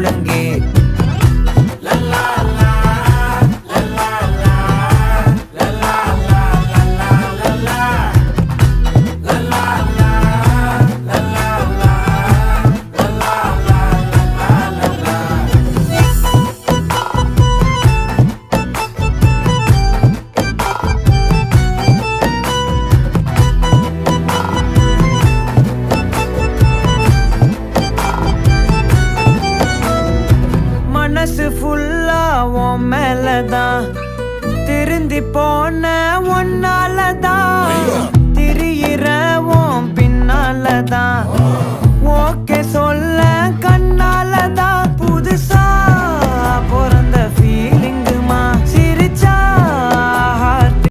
முழங்கே மனசு ஃபுல்லா உன் மேலதான் திருந்தி போன ஒன்னாலதான் திரியிற உன் பின்னாலதான் ஓகே சொல்ல கண்ணாலதான்